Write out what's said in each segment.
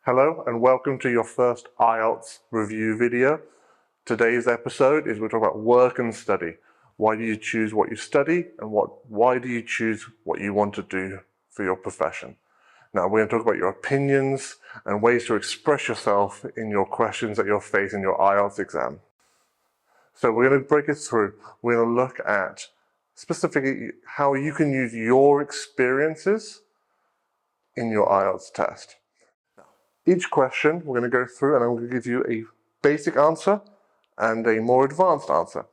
Hello and welcome to your first IELTS review video. Today's episode is we're talking about work and study. Why do you choose what you study and why do you choose what you want to do for your profession? Now we're going to talk about your opinions and ways to express yourself in your questions that you'll face in your IELTS exam. So we're going to break it through. We're going to look at specifically how you can use your experiences in your IELTS test. Each question we're going to go through and I'm going to give you a basic answer and a more advanced answer.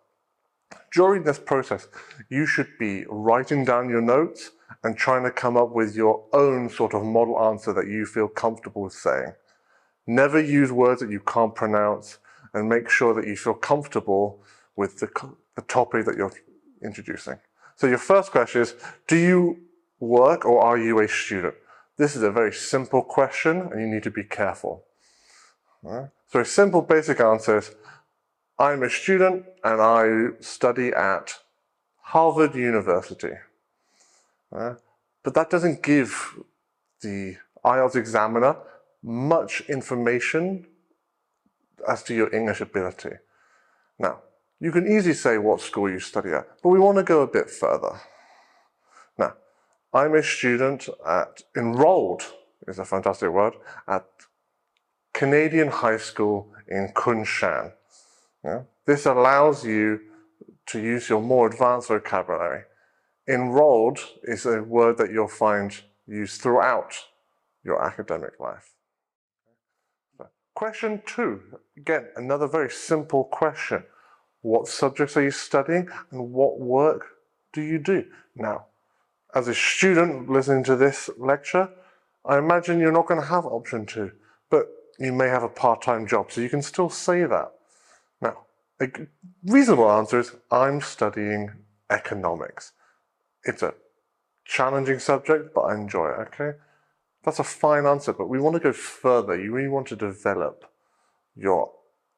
During this process, you should be writing down your notes and trying to come up with your own sort of model answer that you feel comfortable with saying. Never use words that you can't pronounce and make sure that you feel comfortable with the topic that you're introducing. So your first question is, do you work or are you a student? This is a very simple question and you need to be careful. So a simple basic answer is, I'm a student and I study at Harvard University. But that doesn't give the IELTS examiner much information as to your English ability. Now, you can easily say what school you study at, but we want to go a bit further. Now, I'm a student enrolled, is a fantastic word, at Canadian High School in Kunshan. This allows you to use your more advanced vocabulary. Enrolled is a word that you'll find used throughout your academic life. Question 2, again, another very simple question. What subjects are you studying and what work do you do? Now, as a student listening to this lecture, I imagine you're not going to have option 2, but you may have a part-time job, so you can still say that. Now, a reasonable answer is, I'm studying economics. It's a challenging subject, but I enjoy it, okay? That's a fine answer, but we want to go further. You really want to develop your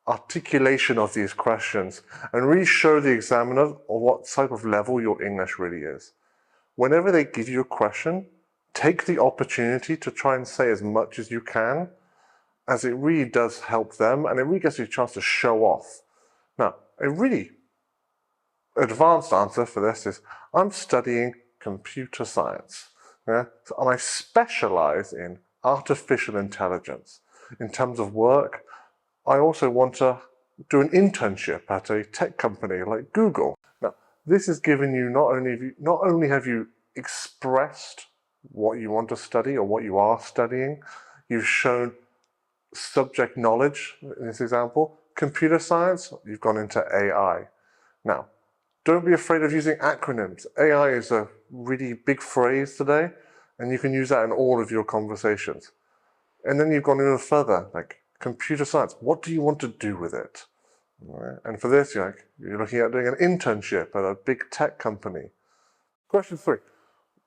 articulation of these questions and really show the examiner what type of level your English really is. Whenever they give you a question, take the opportunity to try and say as much as you can, as it really does help them and it really gives you a chance to show off. Now, a really advanced answer for this is, I'm studying computer science. And I specialize in artificial intelligence. In terms of work, I also want to do an internship at a tech company like Google. Now, this is giving you not only have you expressed what you want to study or what you are studying, you've shown subject knowledge in this example. Computer science, you've gone into AI. Now, don't be afraid of using acronyms. AI is a really big phrase today, and you can use that in all of your conversations. And then you've gone even further, like computer science. What do you want to do with it? And for this, you're looking at doing an internship at a big tech company. Question 3,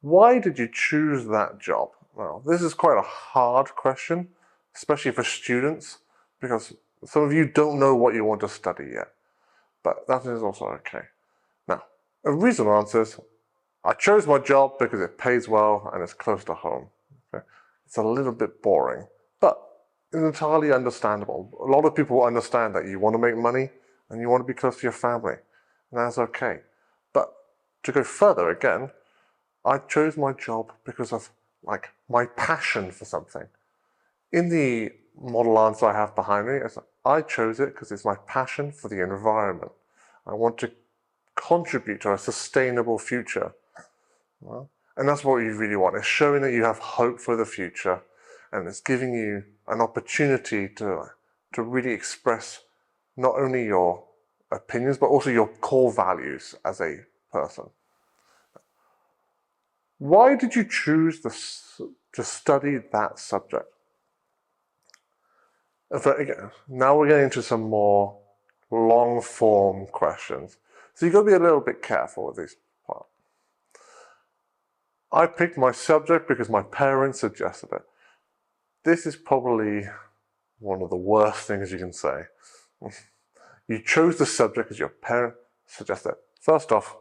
why did you choose that job? Well, this is quite a hard question, especially for students, because some of you don't know what you want to study yet. But that is also okay. Now, a reasonable answer is, I chose my job because it pays well and it's close to home. Okay? It's a little bit boring, but it's entirely understandable. A lot of people understand that you want to make money and you want to be close to your family, and that's okay. But to go further again, I chose my job because of my passion for something. In the model answer I have behind me, I chose it because it's my passion for the environment. I want to contribute to a sustainable future. And that's what you really want. It's showing that you have hope for the future, and it's giving you an opportunity to really express not only your opinions, but also your core values as a person. Why did you choose to study that subject? Again, now we're getting into some more long-form questions. So you've got to be a little bit careful with these parts. I picked my subject because my parents suggested it. This is probably one of the worst things you can say. You chose the subject because your parents suggested it. First off,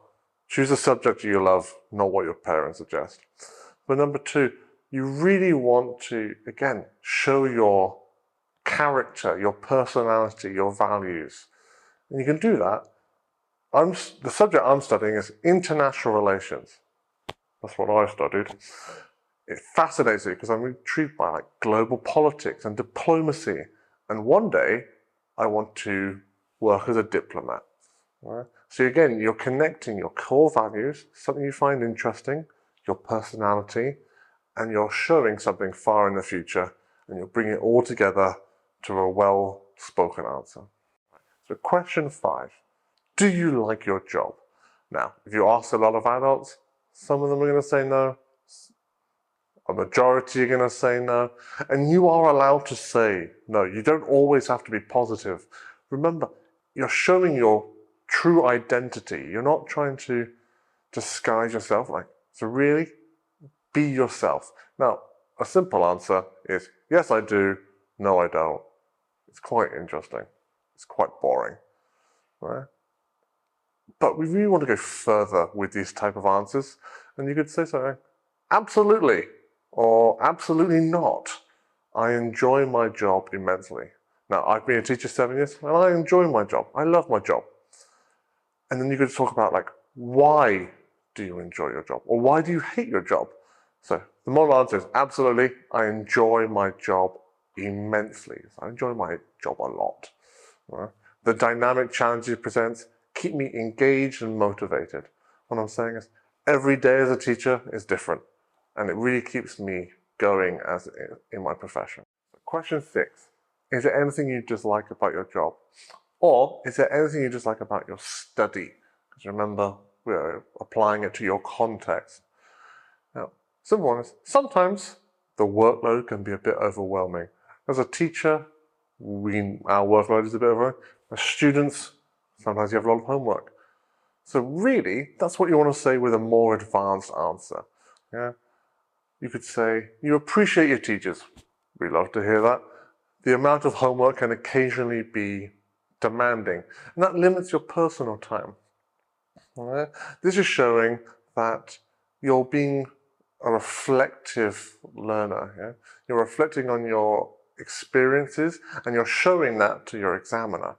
choose a subject you love, not what your parents suggest. But number 2, You really want to, again, show your character, your personality, your values. And you can do that. The subject I'm studying is international relations. That's what I studied. It fascinates me because I'm intrigued by like global politics and diplomacy. And one day I want to work as a diplomat. Right? So again, you're connecting your core values, something you find interesting, your personality, and you're showing something far in the future, and you're bringing it all together to a well-spoken answer. So question 5, do you like your job? Now, if you ask a lot of adults, some of them are going to say no, a majority are going to say no, and you are allowed to say no. You don't always have to be positive. Remember, you're showing your true identity. You're not trying to disguise yourself. So really, be yourself. Now, a simple answer is yes, I do, no, I don't. It's quite interesting. It's quite boring, right? But we really want to go further with these type of answers, and you could say something, absolutely, or absolutely not. I enjoy my job immensely. Now, I've been a teacher 7 years, and I enjoy my job. I love my job. And then you could talk about why do you enjoy your job? Or why do you hate your job? So the model answer is absolutely, I enjoy my job immensely. So I enjoy my job a lot. Right? The dynamic challenges it presents keep me engaged and motivated. What I'm saying is every day as a teacher is different, and it really keeps me going in my profession. Question 6, is there anything you dislike about your job? Or is there anything you dislike about your study? Because remember, we're applying it to your context. Now, simple one is, sometimes the workload can be a bit overwhelming. As a teacher, our workload is a bit overwhelming. As students, sometimes you have a lot of homework. So really, that's what you want to say with a more advanced answer. Yeah? You could say, you appreciate your teachers. We love to hear that. The amount of homework can occasionally be demanding, and that limits your personal time. Right? This is showing that you're being a reflective learner. Yeah? You're reflecting on your experiences, and you're showing that to your examiner.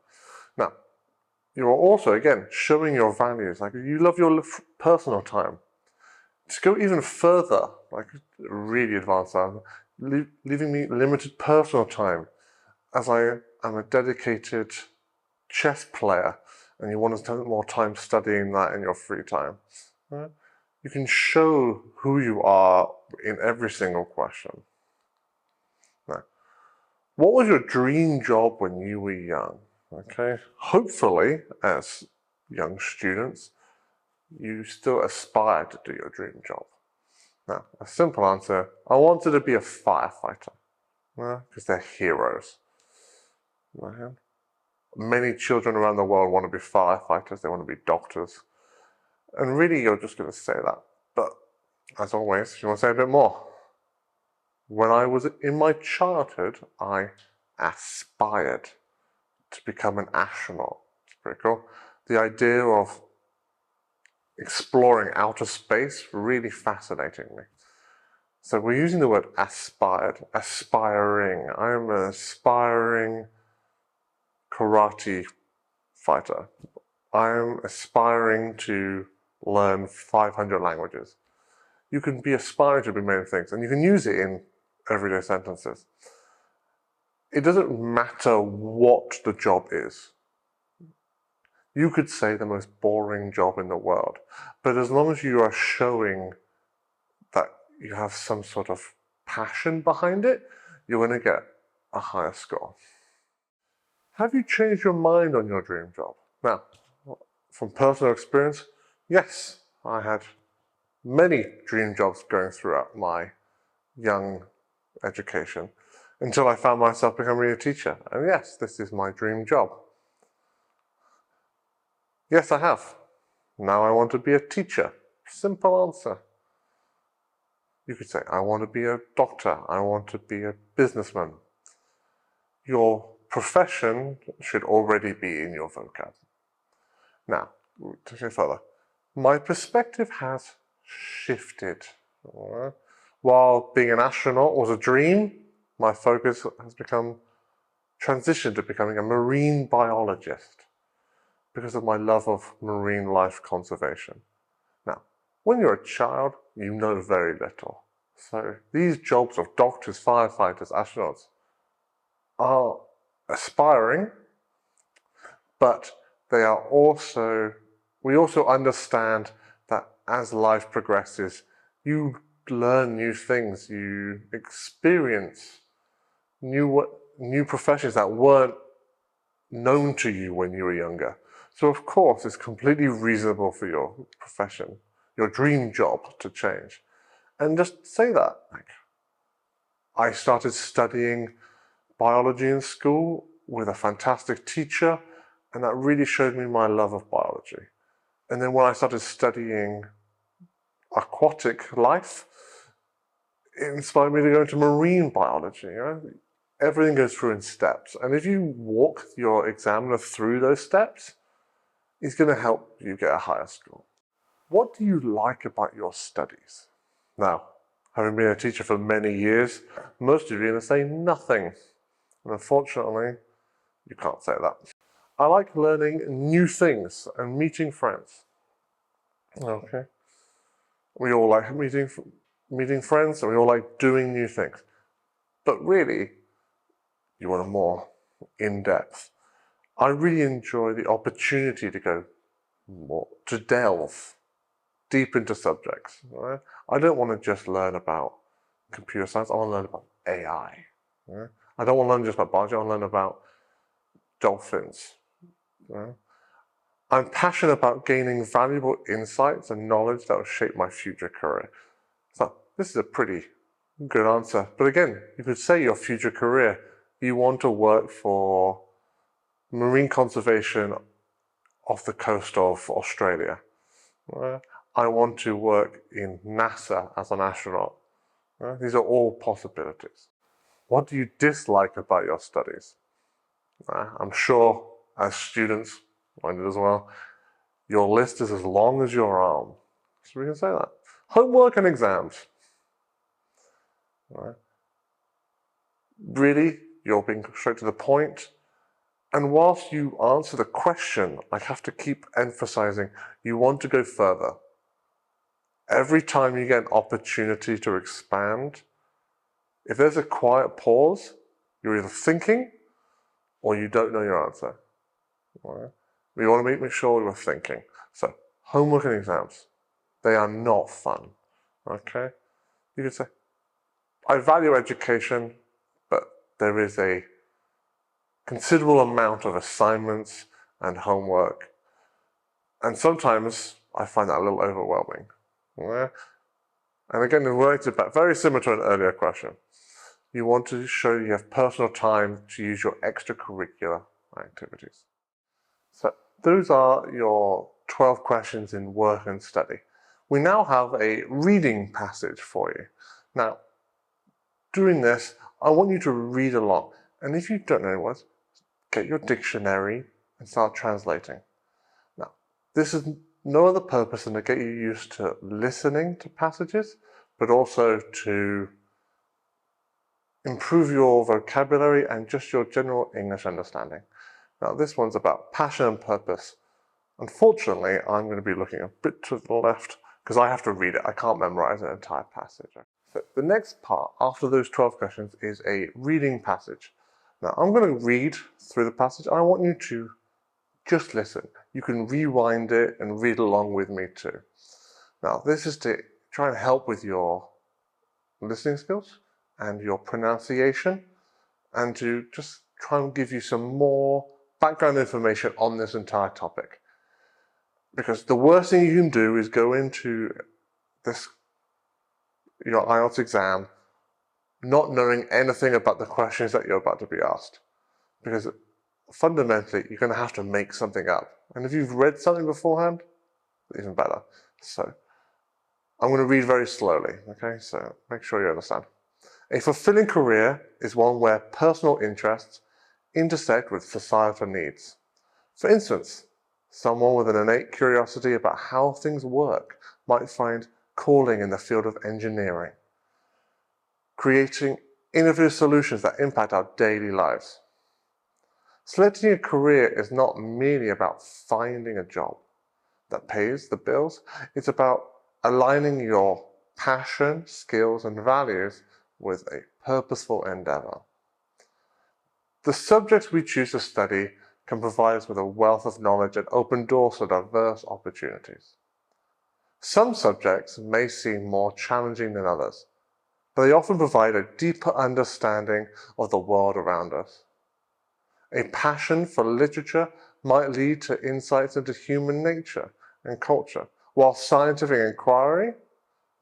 Now, you're also, again, showing your values. You love your personal time. To go even further, really advanced, leaving me limited personal time, as I am a dedicated chess player, and you want to spend more time studying that in your free time. Right? You can show who you are in every single question. Now, what was your dream job when you were young? Okay, hopefully, as young students, you still aspire to do your dream job. Now, a simple answer, I wanted to be a firefighter, because they're heroes. Right? Many children around the world want to be firefighters, they want to be doctors. And really, you're just going to say that. But, as always, you want to say a bit more. When I was in my childhood, I aspired to become an astronaut. It's pretty cool. The idea of exploring outer space really fascinating me. So we're using the word aspired, aspiring. I'm an aspiring karate fighter. I'm aspiring to learn 500 languages. You can be aspiring to be many things, and you can use it in everyday sentences. It doesn't matter what the job is. You could say the most boring job in the world, but as long as you are showing that you have some sort of passion behind it, you're going to get a higher score. Have you changed your mind on your dream job? Now, from personal experience, yes, I had many dream jobs going throughout my young education until I found myself becoming a teacher. And yes, this is my dream job. Yes, I have. Now I want to be a teacher. Simple answer. You could say, I want to be a doctor. I want to be a businessman. Your profession should already be in your vocab. Now, to go further, my perspective has shifted. While being an astronaut was a dream, my focus has transitioned to becoming a marine biologist because of my love of marine life conservation. Now, when you're a child, you know very little. So these jobs of doctors, firefighters, astronauts are aspiring, but we also understand that as life progresses, you learn new things, you experience new professions that weren't known to you when you were younger. So of course, it's completely reasonable for your profession, your dream job, to change. And just say that. I started studying biology in school with a fantastic teacher, and that really showed me my love of biology. And then when I started studying aquatic life, it inspired me to go into marine biology. Everything goes through in steps. And if you walk your examiner through those steps, it's going to help you get a higher score. What do you like about your studies? Now, having been a teacher for many years, most of you are going to say nothing. And unfortunately, you can't say that. I like learning new things and meeting friends. Okay. We all like meeting friends, and we all like doing new things. But really, you want a more in-depth. I really enjoy the opportunity to go more, to delve deep into subjects. Right? I don't want to just learn about computer science, I want to learn about AI. Right? I don't want to learn just about biology, I want to learn about dolphins. Right? I'm passionate about gaining valuable insights and knowledge that will shape my future career. So this is a pretty good answer. But again, you could say your future career, you want to work for marine conservation off the coast of Australia. I want to work in NASA as an astronaut. These are all possibilities. What do you dislike about your studies? I'm sure as students, I did as well, your list is as long as your arm. So we can say that. Homework and exams. Really, you're being straight to the point. And whilst you answer the question, I have to keep emphasizing you want to go further. Every time you get an opportunity to expand, if there's a quiet pause, you're either thinking or you don't know your answer. We want to make sure we're thinking. So, homework and exams, they are not fun. Okay? You could say, I value education, but there is a considerable amount of assignments and homework. And sometimes I find that a little overwhelming. And again, related back, very similar to an earlier question. You want to show you have personal time to use your extracurricular activities. So those are your 12 questions in work and study. We now have a reading passage for you. Now, doing this, I want you to read along. And if you don't know words, get your dictionary and start translating. Now, this is no other purpose than to get you used to listening to passages, but also to improve your vocabulary and just your general English understanding. Now, this one's about passion and purpose. Unfortunately, I'm going to be looking a bit to the left because I have to read it. I can't memorize an entire passage. So the next part after those 12 questions is a reading passage. Now, I'm going to read through the passage. I want you to just listen. You can rewind it and read along with me too. Now, this is to try and help with your listening skills and your pronunciation, and to just try and give you some more background information on this entire topic. Because the worst thing you can do is go into your IELTS exam not knowing anything about the questions that you're about to be asked. Because fundamentally, you're going to have to make something up. And if you've read something beforehand, even better. So I'm going to read very slowly, okay? So make sure you understand. A fulfilling career is one where personal interests intersect with societal needs. For instance, someone with an innate curiosity about how things work might find calling in the field of engineering. creating innovative solutions that impact our daily lives. Selecting a career is not merely about finding a job that pays the bills. It's about aligning your passion, skills, and values with a purposeful endeavor. The subjects we choose to study can provide us with a wealth of knowledge and open doors to diverse opportunities. Some subjects may seem more challenging than others, but they often provide a deeper understanding of the world around us. A passion for literature might lead to insights into human nature and culture, while scientific inquiry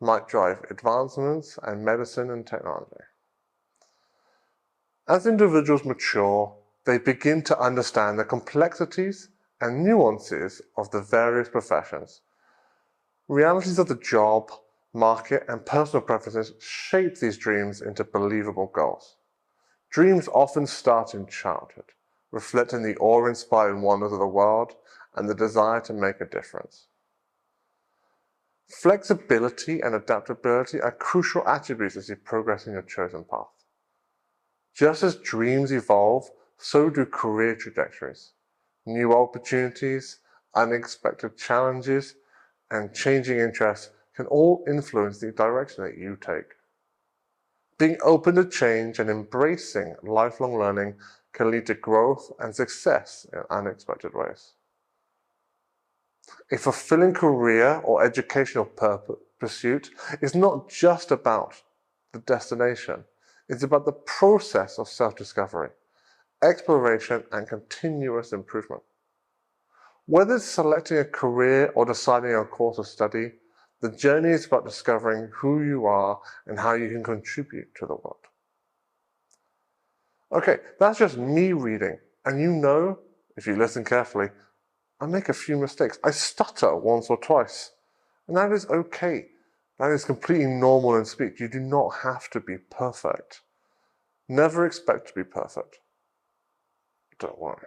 might drive advancements in medicine and technology. As individuals mature, they begin to understand the complexities and nuances of the various professions. Realities of the job, market, and personal preferences shape these dreams into believable goals. Dreams often start in childhood, reflecting the awe-inspiring wonders of the world and the desire to make a difference. Flexibility and adaptability are crucial attributes as you progress in your chosen path. Just as dreams evolve, so do career trajectories. New opportunities, unexpected challenges, and changing interests can all influence the direction that you take. Being open to change and embracing lifelong learning can lead to growth and success in unexpected ways. A fulfilling career or educational pursuit is not just about the destination. It's about the process of self-discovery, exploration, and continuous improvement. Whether it's selecting a career or deciding on a course of study, the journey is about discovering who you are and how you can contribute to the world. Okay, that's just me reading, and you know, if you listen carefully, I make a few mistakes. I stutter once or twice, and that is okay. That is completely normal in speech. You do not have to be perfect. Never expect to be perfect. Don't worry.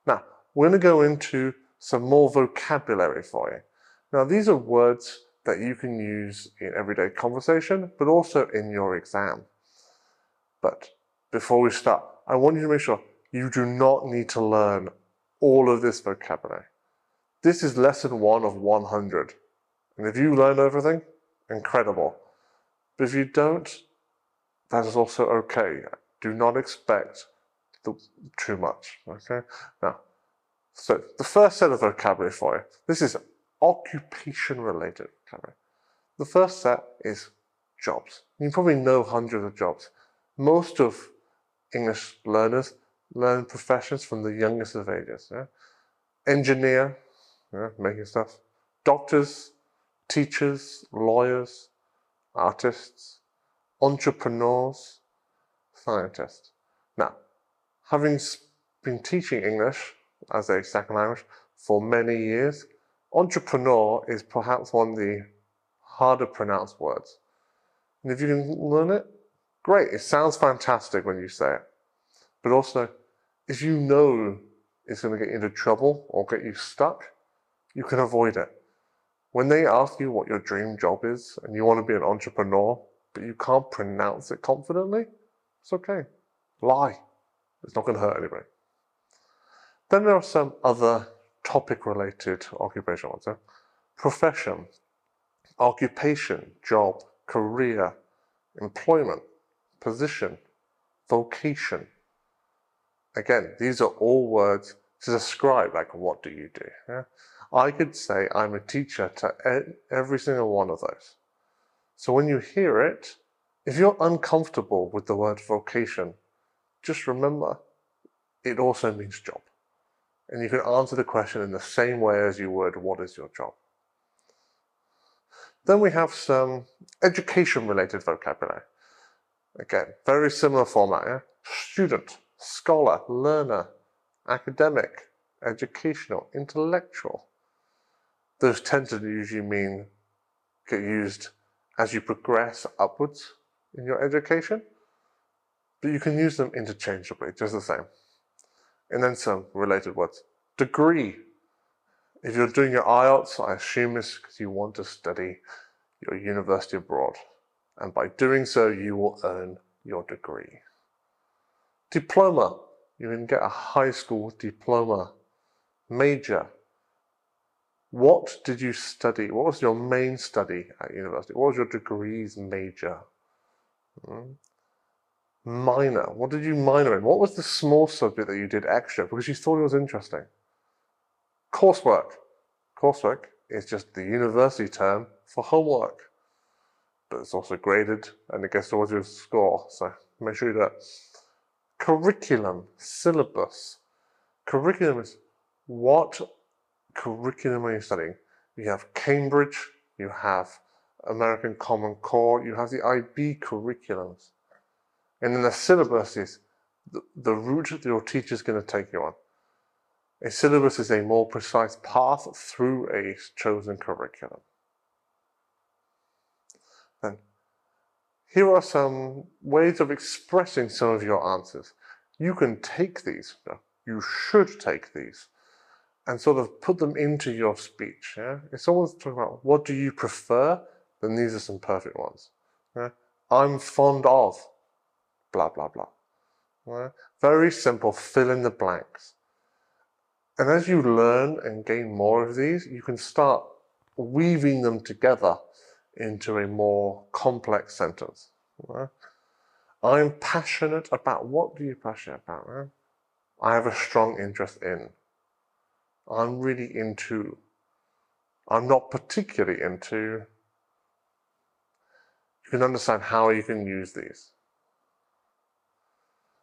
Now, we're going to go into some more vocabulary for you. Now, these are words that you can use in everyday conversation, but also in your exam. But before we start, I want you to make sure you do not need to learn all of this vocabulary. This is lesson 1 of 100. And if you learn everything, incredible. But if you don't, that is also okay. Do not expect too much, okay? Now, so the first set of vocabulary for you, this is occupation-related vocabulary. The first set is jobs. You probably know hundreds of jobs. Most of English learners learn professions from the youngest of ages. Yeah? Engineer, making stuff. Doctors, teachers, lawyers, artists, entrepreneurs, scientists. Now, having been teaching English as a second language for many years, entrepreneur is perhaps one of the harder pronounced words. And if you can learn it, great. It sounds fantastic when you say it. But also, if you know it's going to get you into trouble or get you stuck, you can avoid it. When they ask you what your dream job is and you want to be an entrepreneur, but you can't pronounce it confidently, it's okay. Lie. It's not going to hurt anybody. Then there are some other topic-related occupation ones. Profession, occupation, job, career, employment, position, vocation. Again, these are all words to describe, like, what do you do? Yeah? I could say I'm a teacher to every single one of those. So when you hear it, if you're uncomfortable with the word vocation, just remember, it also means job. And you can answer the question in the same way as you would, what is your job? Then we have some education-related vocabulary. Again, very similar format. Yeah? Student, scholar, learner, academic, educational, intellectual. Those tend to usually get used as you progress upwards in your education, but you can use them interchangeably, just the same. And then some related words. Degree. If you're doing your IELTS, I assume it's because you want to study your university abroad. and by doing so you will earn your degree. Diploma, you can get a high school diploma. Major, what did you study? What was your main study at university? What was your degree's major? Minor, what did you minor in? What was the small subject that you did extra because you thought it was interesting? Coursework. Coursework is just the university term for homework, but it's also graded and it gets towards your score, so make sure you do that. Curriculum, syllabus. Curriculum is what curriculum are you studying? You have Cambridge, you have American Common Core, you have the IB curriculums. And then the syllabus is the route that your teacher is going to take you on. A syllabus is a more precise path through a chosen curriculum. Then, here are some ways of expressing some of your answers. You can take these, you should take these, and sort of put them into your speech. Yeah? If someone's talking about what do you prefer, then these are some perfect ones. Yeah? I'm fond of blah, blah, blah. Yeah? Very simple, fill in the blanks. And as you learn and gain more of these, you can start weaving them together into a more complex sentence. Yeah? I'm passionate about, what are you passionate about? Yeah? I have a strong interest in. I'm really into. I'm not particularly into. You can understand how you can use these.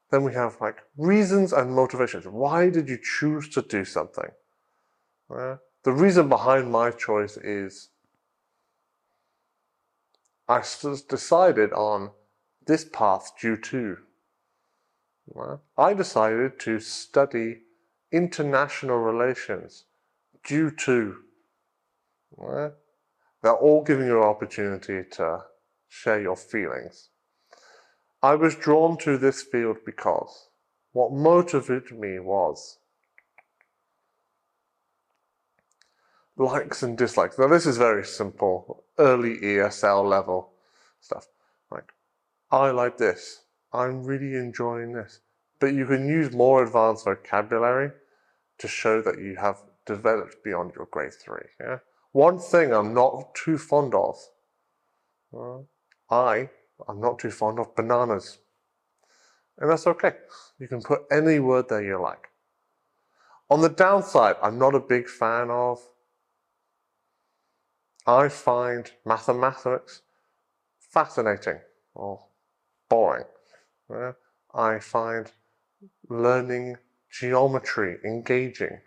Then we have like reasons and motivations. Why did you choose to do something? The reason behind my choice is I decided on this path due to. I decided to study international relations due to. They're all giving you an opportunity to share your feelings. I was drawn to this field because what motivated me was likes and dislikes. Now this is very simple, early ESL level stuff. Like, I like this. I'm really enjoying this. But you can use more advanced vocabulary to show that you have developed beyond your grade 3. Yeah? One thing I'm not too fond of, I'm not too fond of bananas. And that's okay. You can put any word there you like. On the downside, I'm not a big fan of. I find mathematics fascinating or boring. I find learning geometry engaging.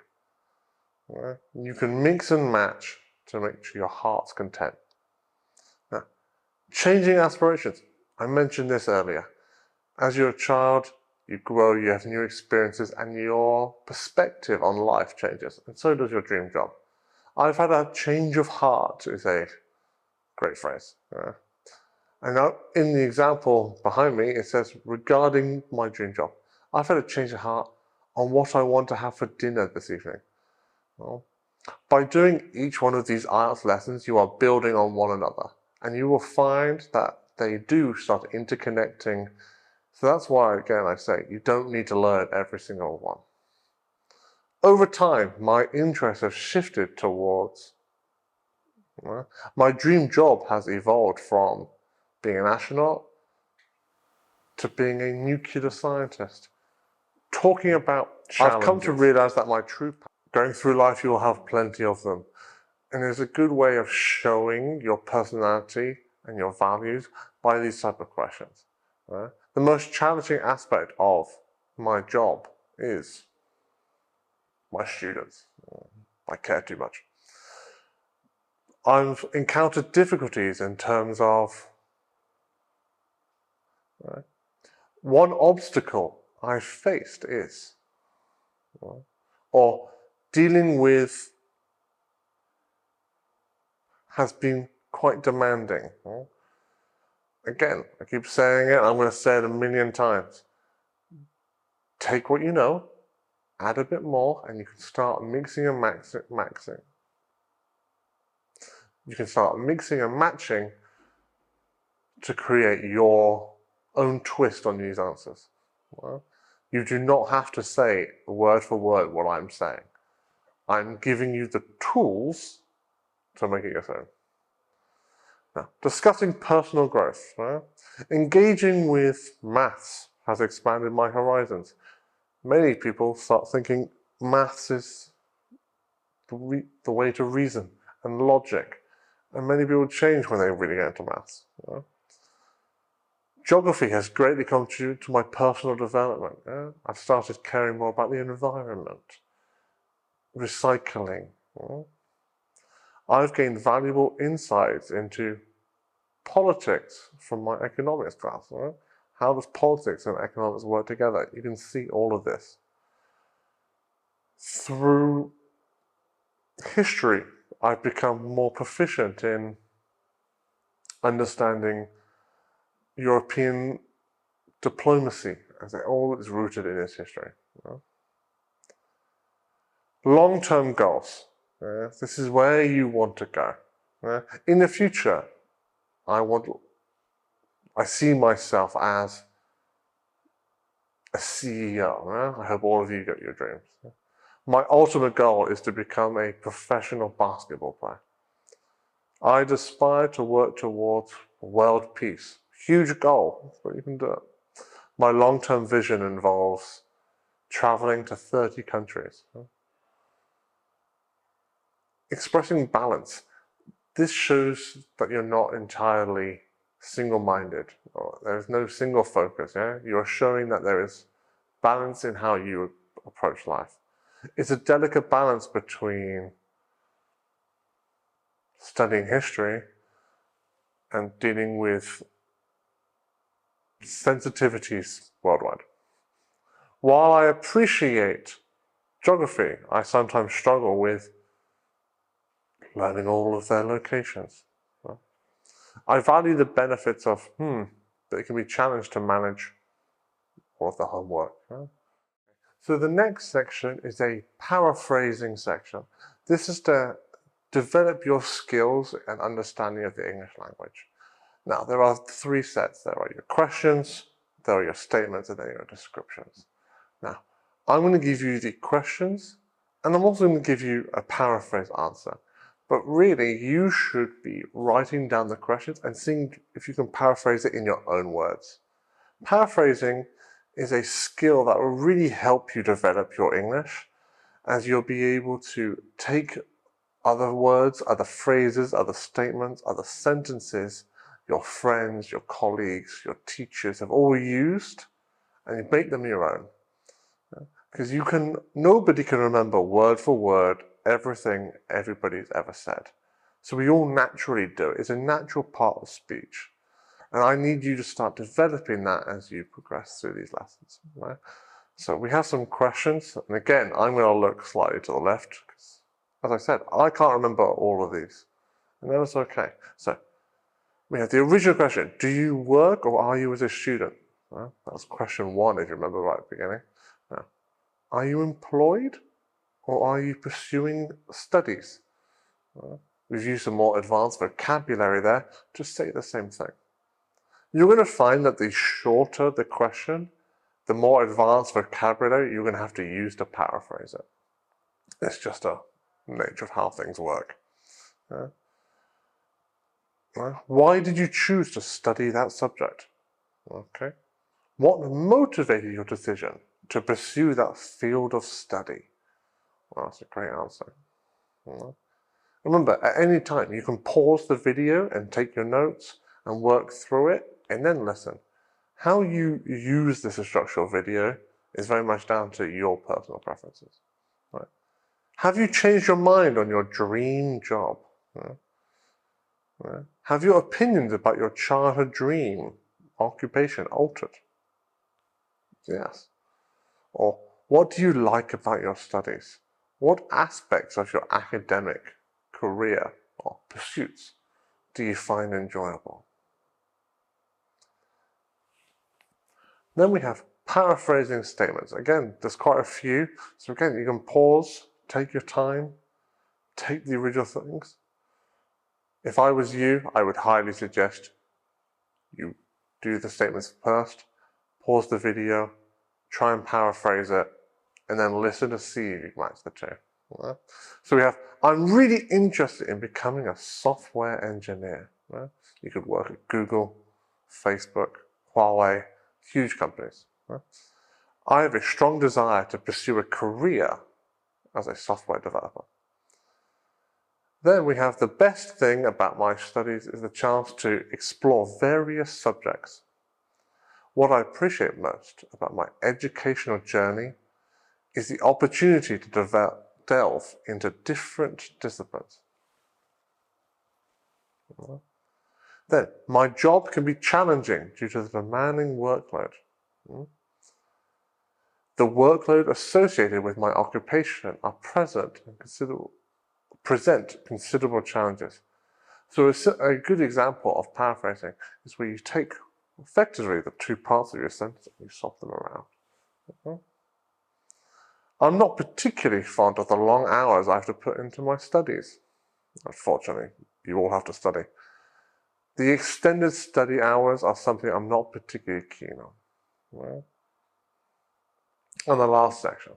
You can mix and match to make your heart's content. Now, changing aspirations. I mentioned this earlier. As you're a child, you grow, you have new experiences, and your perspective on life changes, and so does your dream job. I've had a change of heart is a great phrase. And now in the example behind me, it says, regarding my dream job, I've had a change of heart on what I want to have for dinner this evening. Well, by doing each one of these IELTS lessons, you are building on one another, and you will find that they do start interconnecting. So that's why, again, I say you don't need to learn every single one. Over time, my interests have shifted towards, my dream job has evolved from being an astronaut to being a nuclear scientist. Talking about challenges. I've come to realize that my true going through life, you'll have plenty of them. And there's a good way of showing your personality and your values by these type of questions. The most challenging aspect of my job is my students. I care too much. I've encountered difficulties in terms of one obstacle I've faced is, or dealing with has been quite demanding. Again, I keep saying it, I'm going to say it a million times. Take what you know, add a bit more, and you can start mixing and matching. You can start mixing and matching to create your own twist on these answers. Well, you do not have to say word for word what I'm saying. I'm giving you the tools to make it your own. Now, discussing personal growth. Right? Engaging with maths has expanded my horizons. Many people start thinking maths is the way to reason and logic. And many people change when they really get into maths. Right? Geography has greatly contributed to my personal development. Yeah? I've started caring more about the environment, recycling. Yeah? I've gained valuable insights into politics from my economics class. Right? How does politics and economics work together? You can see all of this. Through history, I've become more proficient in understanding European diplomacy, as it all is rooted in its history. Long-term goals. This is where you want to go. In the future, I see myself as a CEO. I hope all of you get your dreams. My ultimate goal is to become a professional basketball player. I'd aspire to work towards world peace. Huge goal, but you can do it. My long-term vision involves traveling to 30 countries. Expressing balance. This shows that you're not entirely single-minded. There's no single focus. You're showing that there is balance in how you approach life. It's a delicate balance between studying history and dealing with sensitivities worldwide. While I appreciate geography, I sometimes struggle with learning all of their locations. I value the benefits of, that it can be challenged to manage all of the homework. So the next section is a paraphrasing section. This is to develop your skills and understanding of the English language. Now, there are three sets. There are your questions, there are your statements, and then your descriptions. Now, I'm going to give you the questions, and I'm also going to give you a paraphrase answer. But really, you should be writing down the questions and seeing if you can paraphrase it in your own words. Paraphrasing is a skill that will really help you develop your English, as you'll be able to take other words, other phrases, other statements, other sentences your friends, your colleagues, your teachers have all used, and you make them your own. Because nobody can remember word for word everything everybody's ever said. So we all naturally do it. It's a natural part of speech. And I need you to start developing that as you progress through these lessons. Right? So we have some questions. And again, I'm going to look slightly to the left. Because, as I said, I can't remember all of these. And that's okay. So we have the original question. Do you work or are you as a student? Well, that was question one, if you remember right at the beginning. Now, are you employed or are you pursuing studies? We've used some more advanced vocabulary there to say the same thing. You're going to find that the shorter the question, the more advanced vocabulary you're going to have to use to paraphrase it. It's just a nature of how things work. Why did you choose to study that subject? Okay. What motivated your decision to pursue that field of study? Well, that's a great answer. Remember, at any time, you can pause the video and take your notes and work through it and then listen. How you use this instructional video is very much down to your personal preferences. Right? Have you changed your mind on your dream job? Have your opinions about your childhood dream occupation altered? Yes. Or what do you like about your studies? What aspects of your academic career or pursuits do you find enjoyable? Then we have paraphrasing statements. Again, there's quite a few. So again, you can pause, take your time, take the original things. If I was you, I would highly suggest You do the statements first, pause the video, try and paraphrase it, and then listen to see if you match the two. Right? So we have, I'm really interested in becoming a software engineer. Right? You could work at Google, Facebook, Huawei, huge companies. Right? I have a strong desire to pursue a career as a software developer. Then we have the best thing about my studies is the chance to explore various subjects. What I appreciate most about my educational journey is the opportunity to delve into different disciplines. Then, my job can be challenging due to the demanding workload. The workload associated with my occupation are present and present considerable challenges. So a good example of paraphrasing is where you take effectively the two parts of your sentence and you swap them around. I'm not particularly fond of the long hours I have to put into my studies. Unfortunately, you all have to study. The extended study hours are something I'm not particularly keen on. Right? And the last section,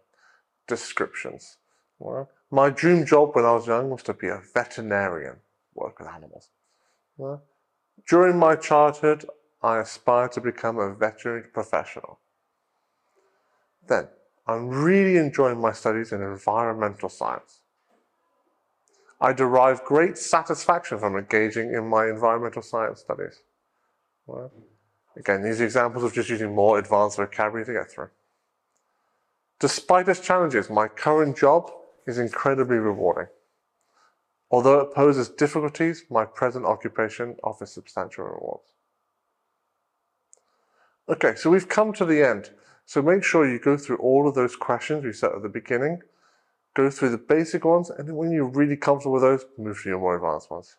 descriptions. Right? My dream job when I was young was to be a veterinarian, work with animals. Right? During my childhood, I aspired to become a veterinary professional. Then, I'm really enjoying my studies in environmental science. I derive great satisfaction from engaging in my environmental science studies. Well, again, these are examples of just using more advanced vocabulary to get through. Despite its challenges, my current job is incredibly rewarding. Although it poses difficulties, my present occupation offers substantial rewards. Okay, so we've come to the end. So make sure you go through all of those questions we set at the beginning, go through the basic ones, and then when you're really comfortable with those, move to your more advanced ones.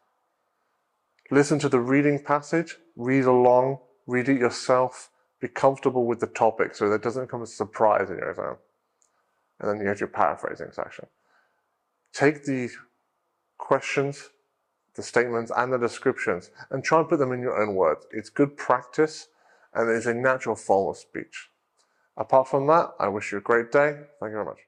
Listen to the reading passage, read along, read it yourself, be comfortable with the topic so that it doesn't come as a surprise in your exam. And then you have your paraphrasing section. Take the questions, the statements, and the descriptions, and try and put them in your own words. It's good practice, and it is a natural form of speech. Apart from that, I wish you a great day. Thank you very much.